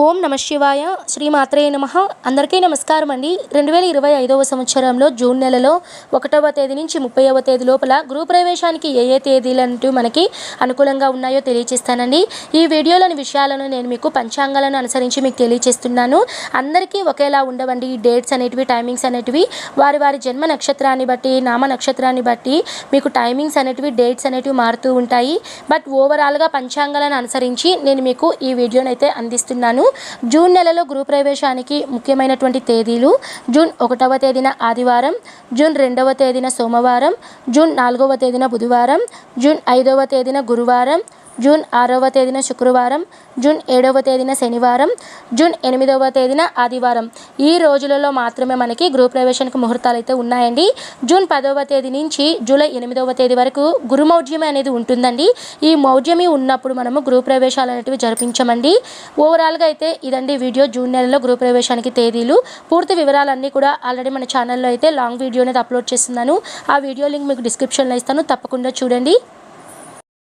ఓం నమ శివాయ శ్రీమాత్రే నమః. అందరికీ నమస్కారం అండి. 2025వ సంవత్సరంలో జూన్ నెలలో 1వ తేదీ నుంచి 30వ తేదీ లోపల గృహప్రవేశానికి ఏ తేదీలంటూ మనకి అనుకూలంగా ఉన్నాయో తెలియజేస్తానండి. ఈ వీడియోలోని విషయాలను నేను మీకు పంచాంగాలను అనుసరించి మీకు తెలియజేస్తున్నాను. అందరికీ ఒకేలా ఉండవండి ఈ డేట్స్ అనేటివి, టైమింగ్స్ అనేటివి. వారి వారి జన్మ నక్షత్రాన్ని బట్టి, నామ నక్షత్రాన్ని బట్టి మీకు టైమింగ్స్ అనేటివి, డేట్స్ అనేటివి మారుతూ ఉంటాయి. బట్ ఓవరాల్గా పంచాంగాలను అనుసరించి నేను మీకు ఈ వీడియోని అయితే అందిస్తున్నాను. జూన్ నెలలో గృహప్రవేశానికి ముఖ్యమైనటువంటి తేదీలు: జూన్ 1వ తేదీన ఆదివారం, జూన్ 2వ తేదీన సోమవారం, జూన్ 4వ తేదీన బుధవారం, జూన్ 5వ తేదీన గురువారం, జూన్ 6వ తేదీన శుక్రవారం, జూన్ 7వ తేదీన శనివారం, జూన్ 8వ తేదీన ఆదివారం. ఈ రోజులలో మాత్రమే మనకి గృహప్రవేశానికి ముహూర్తాలు అయితే ఉన్నాయండి. జూన్ 10వ తేదీ నుంచి జూలై 8వ తేదీ వరకు గురుమౌఢ్యమి అనేది ఉంటుందండి. ఈ మౌఢ్యమి ఉన్నప్పుడు మనము గృహప్రవేశాలు అనేటివి జరిపించమండి. ఓవరాల్గా అయితే ఇదండి వీడియో. జూన్ నెలలో గృహప్రవేశానికి తేదీలు, పూర్తి వివరాలన్నీ కూడా ఆల్రెడీ మన ఛానల్లో అయితే లాంగ్ వీడియో అనేది అప్లోడ్ చేస్తున్నాను. ఆ వీడియో లింక్ మీకు డిస్క్రిప్షన్లో ఇస్తాను, తప్పకుండా చూడండి.